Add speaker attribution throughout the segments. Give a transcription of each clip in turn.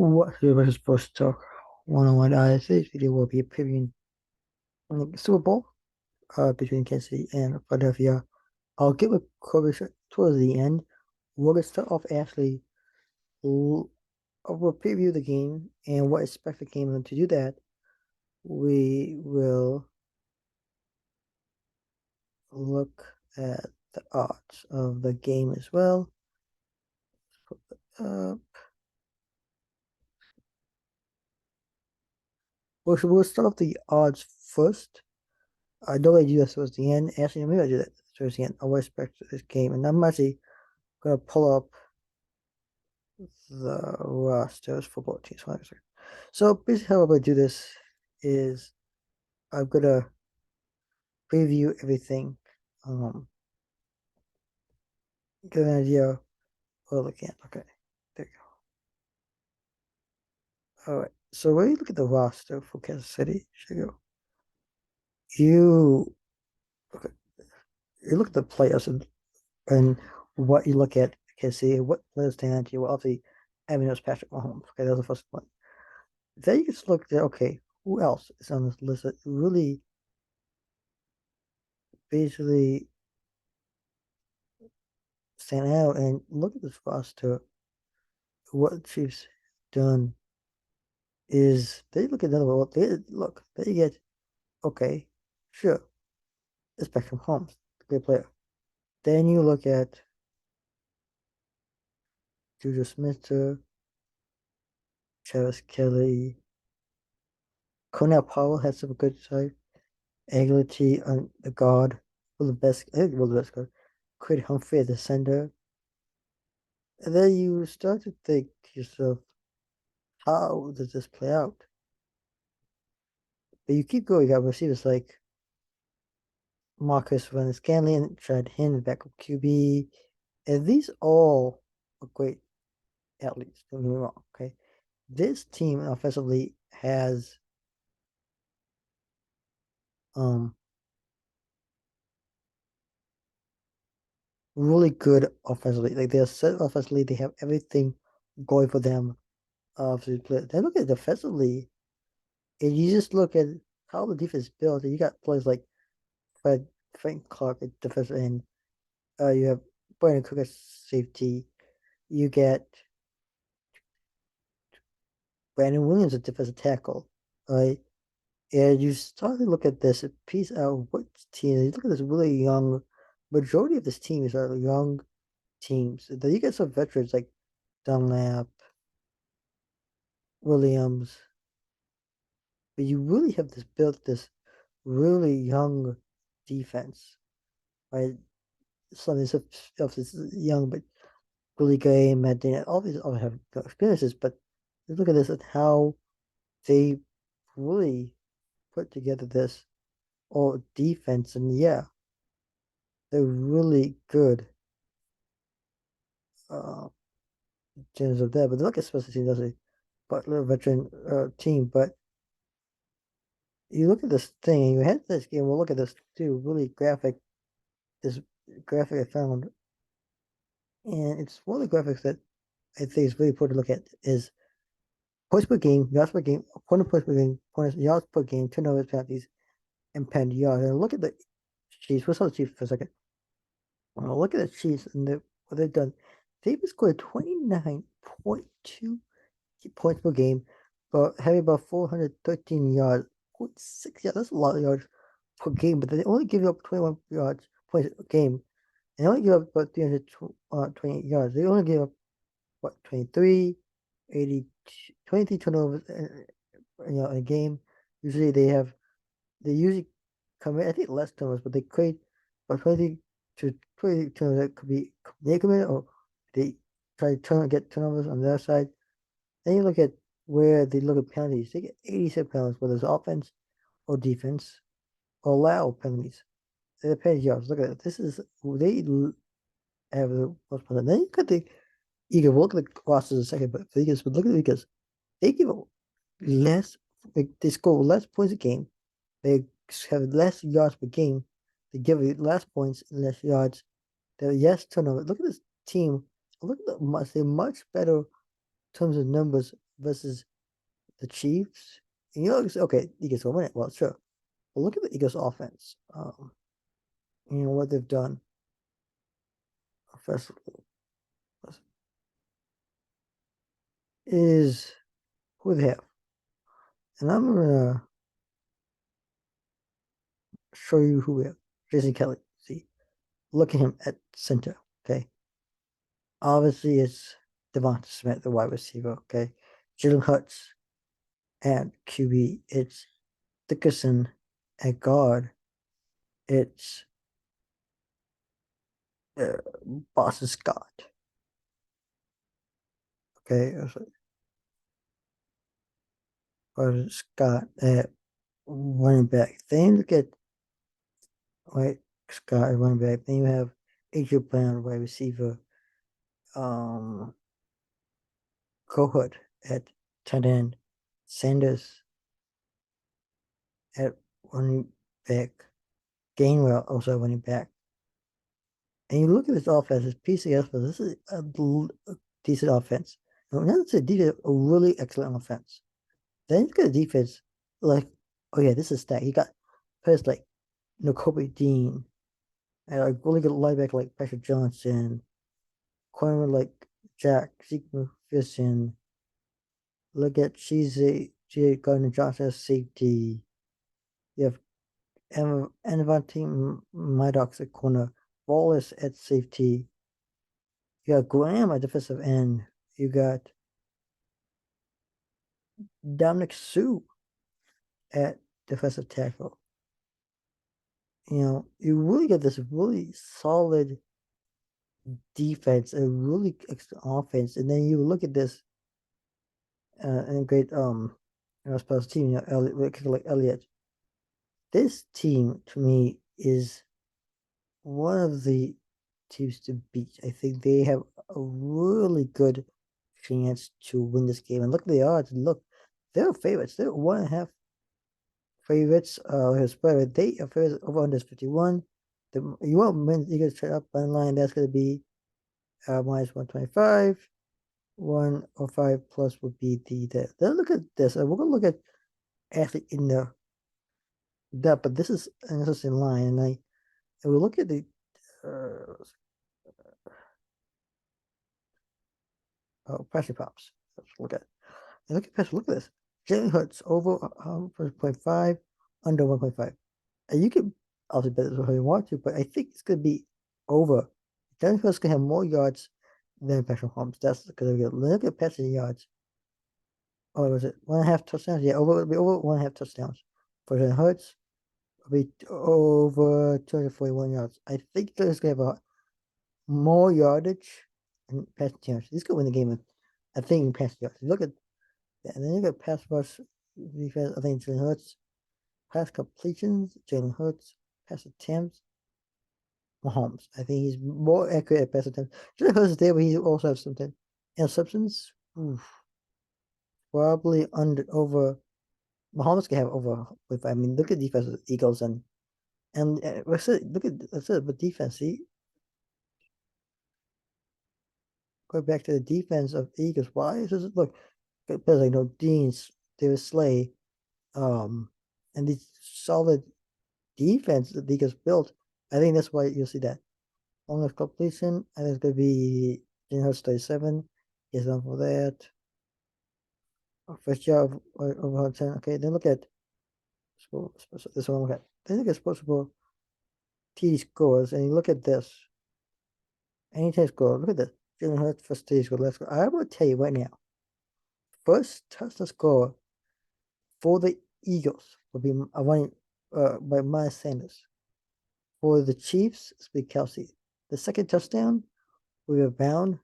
Speaker 1: What's your versus Sports Talk 101? Today's video will be previewing the Super Bowl between Kansas City and Philadelphia. I'll give a coverage towards the end. We're going to start off actually, we'll preview the game and what expect the game. And to do that, we will look at the odds of the game as well. Uh, we'll start off the odds first. I don't really do that towards the end. Actually, maybe I do that towards the end. I'll expect this game, and I'm actually gonna pull up the rosters for both teams. So basically, how I'm gonna do this is I'm gonna preview everything, get an idea of what we're looking at. Okay, there you go. All right. So when you look at the roster for Kansas City, should go. You okay? You look at the players and what you look at Kansas City, what players stand out to you. Well, obviously, Evan knows Patrick Mahomes. Okay, that's the first one. Then you just look at, okay, who else is on this list that really basically stand out, and look at this roster. What the Chiefs done is they look at another one. They get, okay, sure, it's Patrick Mahomes, great player. Then you look at Juju Smith, Travis Kelly, Cornell Powell has some good side. Agility on the guard, one of the best, I think one of the best guard. Creed Humphrey at the center. And then you start to think to yourself, how does this play out? But you keep going, you got receivers like Marcus Van Scanlon, Chad Hinn, backup QB. And these all are great athletes, don't get me wrong, okay? This team offensively has um really good offensively. Like they're set offensively, they have everything going for them. Then look at defensively, and you just look at how the defense is built. And you got players like Frank Clark at defensive end. You have Brandon Cook at safety. You get Brandon Williams at defensive tackle, right? And you start to look at this piece out what team. You look at this really young. Majority of this team is are young teams. Then you get some veterans like Dunlap, Williams, but you really have this really young defense, right? Some of this stuff is young, but really great. Matt Dana, all these all have experiences, but look at this at how they really put together this all defense, and yeah, they're really good in terms of that. But look at special teams, doesn't Butler veteran team, but you look at this thing and you head to this game. We'll look at this too. Really graphic. This graphic I found, and it's one of the graphics that I think is really important to look at is points per game, yards per game, opponent points per game, opponents yards per game, turnovers, penalties, and penned yards. And look at the Chiefs. Let's talk the Chiefs for a second. Look at the Chiefs and what they've done. They've scored 29.2 points per game, but having about 413 yards, 0.6 yards. That's a lot of yards per game, but they only give you up 21 yards points a game. And they only give up about 328 yards. They only give up what 23, 80, 23 turnovers in a game. Usually they usually commit I think less turnovers, but they create about 20 to 20 turnovers that could be they commit or they try to get turnovers on their side. Then you look at where they look at penalties. They get 87 penalties, whether it's offense or defense, or allow penalties. They're penalty yards. Look at it. This is they have the most penalties. Then you got the you can look at the rosters in a second, but Vegas, but look at Vegas. They give less, they score less points a game. They have less yards per game. They give you less points and less yards. They're yes turnover. Look at this team. Look at they're much better in terms of numbers versus the Chiefs. And okay, Eagles will win it. Well, sure. But look at the Eagles offense. What they've done offensively is who they have. And I'm gonna show you who we have. Jason Kelly. See, look at him at center. Okay. Obviously, it's Devonta Smith, the wide receiver. Okay. Jalen Hurts at QB. It's Dickerson at guard. It's uh, Boston Scott. Okay. Boston Scott at running back. Then look at right Scott at running back. Then you have AJ Brown, wide receiver. Um, Cohut at tight end. Sanders at running back. Gainwell also running back. And you look at this offense, it's PCS, but this is a decent offense. And not to say defense, a really excellent offense. Then you look at the defense, like, oh yeah, this is stacked. You got players like Kobe Dean, and like really good linebacker like Patrick Johnson, corner like Jack McPherson. Look at Cheesy Gardner Johnson as safety. You have Anavante Maddox at corner, Wallace at safety. You got Graham at defensive end. You got Dominic Sue at defensive tackle. You really get this really solid defense, a really excellent offense, and then you look at this and great special team, Elliott, like Elliott. This team to me is one of the teams to beat. I think they have a really good chance to win this game. And look at the odds. Look, they're favorites. They're 1.5 favorites. Spread. They are favorites over under 51. You want win. You can trade up on line. That's going to be minus 125. 105 plus would be the. Then look at this. We're going to look at actually in the depth, but this is an interesting line. And we look at the pressure props. Let's look at it. And look at pressure. Look at this. Jalen Hurts over 1.5, under 1.5. And you can obviously bet this if you want to, but I think it's going to be over. Jalen Hurts can have more yards than Patrick Mahomes. That's because look at passing yards. Oh, was it 1.5 touchdowns? Yeah, it'll be over 1.5 touchdowns for Jalen Hurts. It'll be over 241 yards. I think there's going to have a more yardage and passing yards. He's going to win the game. I think in passing yards. Look at that. And then you got pass rush defense. I think Jalen Hurts. Pass completions, Jalen Hurts. Pass attempts, Mahomes. I think he's more accurate at pass attempts. Jalen Hurts is there, but he also has something. Interceptions, probably over. Mahomes can have over. I mean, look at defense of the Eagles and look at the defense. See, go back to the defense of Eagles. Why is this? Look, players like Deans, David Slay, and these solid defense that the Eagles built. I think that's why you'll see that. On the completion, I think it's going to be Jalen Hurts 37. He's on for that. First year of 10. Okay, then look at this one. Look at. Then look at possible TD scores, and you look at this. Anytime score, look at this. Jalen Hurts first TD score. Let's go. I will tell you right now. First touchdown score for the Eagles will be one by Miles Sanders. For the Chiefs, it's be Kelsey. The second touchdown will be Brown.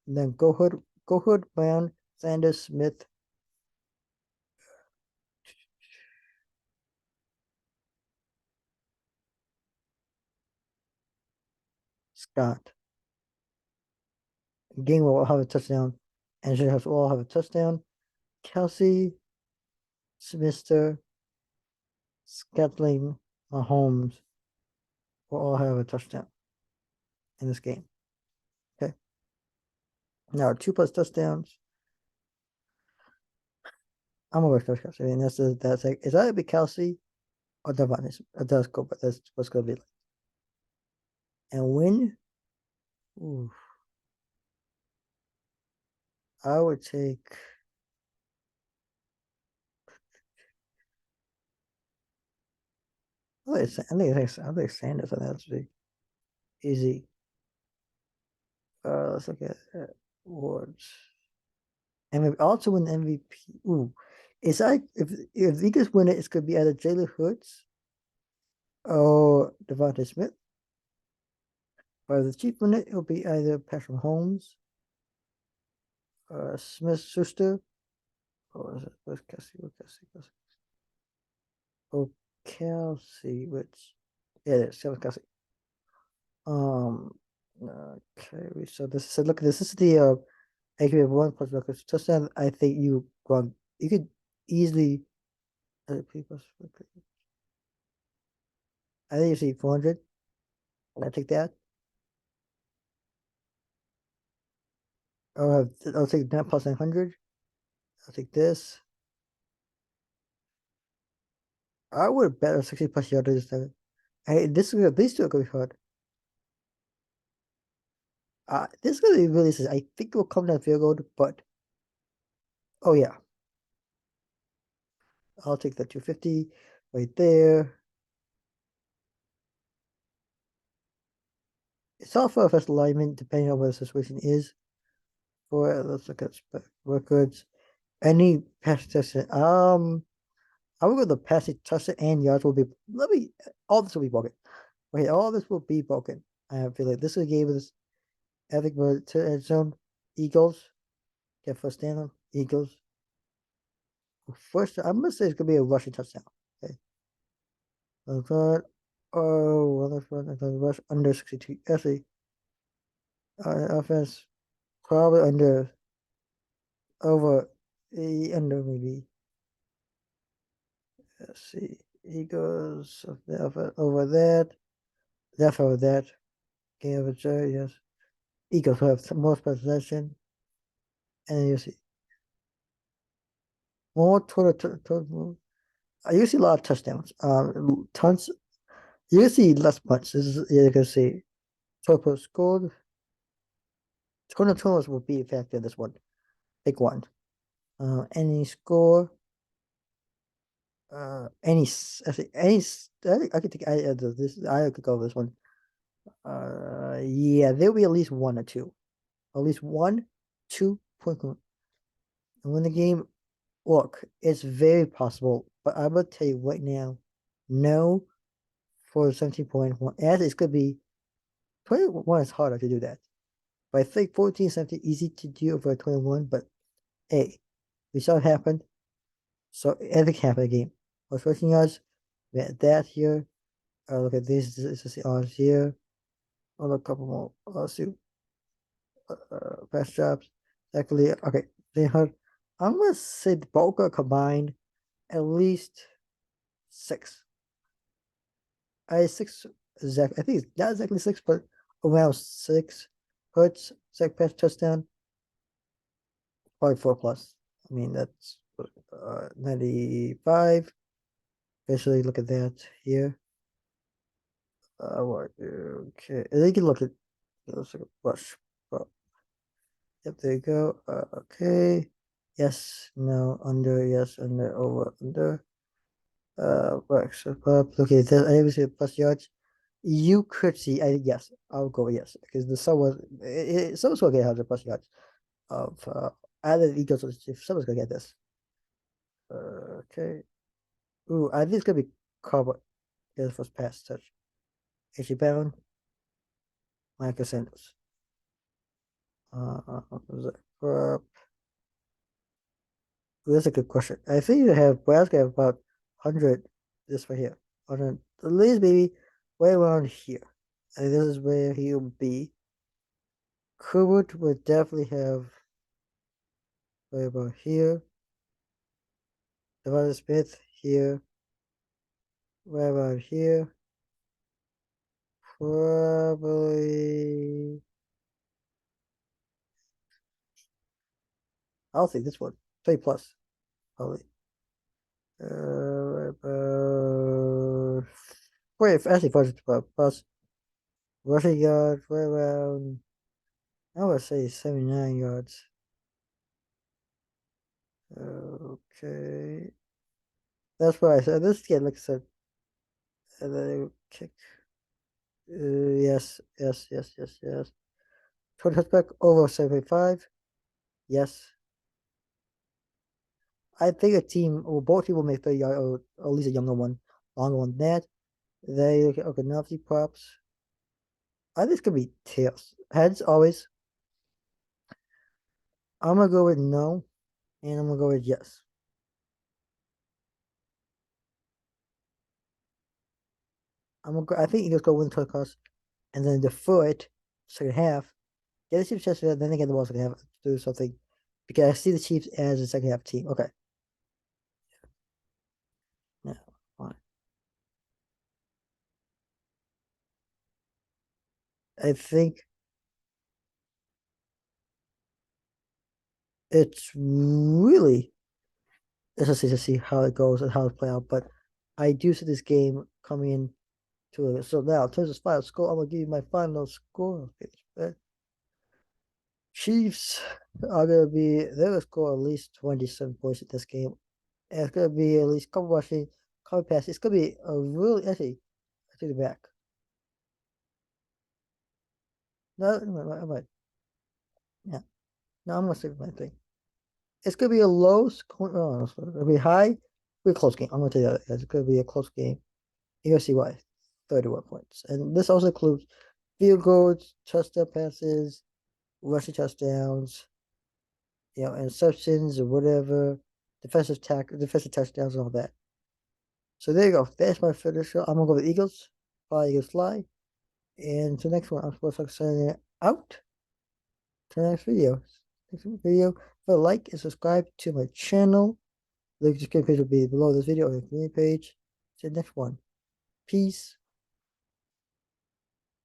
Speaker 1: And then Gohood, Brown, Sanders, Smith. Scott. Gainwell will have a touchdown. And should have all have a touchdown. Kelsey, Smith, Scatling, Mahomes will all have a touchdown in this game. Okay. Now 2+ touchdowns. I'm gonna go Kelsey. I mean, that's like it's either be Kelsey or Devon. It does go, but that's what's gonna be like. And win, ooh, I would take. I think Sanders. I think that's be easy. Let's look at awards. And we also win MVP. Ooh, it's like if Eagles win it, it's gonna be either Jalen Hurts or Devontae Smith. Or if the Chiefs win it, it'll be either Patrick Holmes, Smith Schuster, or is it where's Kelsey? Where's Kelsey? Oh, Kelsey, which yeah, it is Kelsey. Um, okay, so this so look, this is the accurate one plus records touchdown. I think you could easily I think you see 400. Can I take that? I'll take that plus 900. I'll take this. I would bet on 60 plus yards. Hey, these two are gonna be hard. This is gonna be really. I think it will come down field goal, but oh yeah, I'll take the 250 right there. It's all for first alignment, depending on what the situation is. For let's look at records. Any pass touchdown. I will go the passing touchdown and yards will be. Let me. All this will be broken. Okay, all this will be broken. I feel like this is a game with this epic to end zone. Eagles get first down. Eagles. First, I'm gonna say it's gonna be a rushing touchdown. Okay. Third, oh, let's run another rush under 62. Actually, offense probably over under maybe. Let's see. Eagles over that. That's over that. Game of a yes. Eagles will have more possession, and you see more total. You see a lot of touchdowns. Tons. You see less punts. You can see total scored. Total totals will be affected. This one, big one. Any score. Any. I could take. This. I could go this one. Yeah, there'll be at least one or two. At least one, 2 point. And when the game, look, it's very possible, but I'm gonna tell you right now, no for 17.1. As it's gonna be 21 is harder to do that. But I think 14 is something easy to do over 21, but hey, we saw it happen. So anything can happen in the game. What's rushing yards? We had that here. Look at this. This is the odds here. Oh, a couple more. Let's see. Pass jobs. Exactly. Okay. I'm gonna say the bulk are combined at least six. Six exactly. I think it's not exactly six, but around six. Hurts, sack pass touchdown, probably 4 plus. I mean that's 95. Especially look at that here. Okay. And then you can look at let's look at rush. Well, yep, there you go. Okay. Yes, no, under, yes, under, over, under. Works. Okay, I never see plus yards. You could see, yes, I'll go yes, because the someone's gonna get 100 plus yards of either the Eagles or the Chiefs. Someone's gonna get this. Okay. Ooh, I think it's gonna be Cowboy. Yeah, the first pass touch. H.E. Brown, Michael Sanders. What was it? That's a good question. I think you have Browns have about 100 this right here. 100, at least maybe way around here. And this is where he'll be. Kubert would definitely have right about here. Devonta Smith here. Right about here. Probably. I'll take this one. 3 plus. Probably. Wait, actually, first plus rushing yards, right around, I would say 79 yards. Okay. That's what I said. This kid looks at the kick. Yes, yes, yes, yes, yes. Total touchback over 75. Yes. I think a team or both teams will make 30 yard or at least a younger one, longer one than that. They okay, Nazi props. I think this could be tails. Heads always. I'm gonna go with no, and I'm gonna go with yes. I think Eagles go win the toss, and then defer it second half. Get the Chiefs chance, then they get the ball second half to do something. Because I see the Chiefs as a second half team. Okay. Yeah. Fine. I think it's really interesting to see how it goes and how it play out. But I do see this game coming in to it. So now, in terms of final score, I'm gonna give you my final score. Chiefs are gonna be they're gonna score at least 27 points in this game. And it's gonna be at least couple rushing, couple passes. It's gonna be a really actually I take it back. No, I might. Yeah. No, I'm gonna say my thing. It's gonna be a low score. Oh, it's gonna be high. It'll be a close game. I'm gonna tell you that. It's gonna be a close game. You're gonna see why. 31 points. And this also includes field goals, touchdown passes, rushing touchdowns, interceptions or whatever, defensive touchdowns and all that. So there you go. That's my finisher. I'm gonna go with Eagles. Fly Eagles fly. And to the next one, I'm supposed to send it out to the next video. Next video. But like and subscribe to my channel. The description page will be below this video or the community page. See you next one. Peace.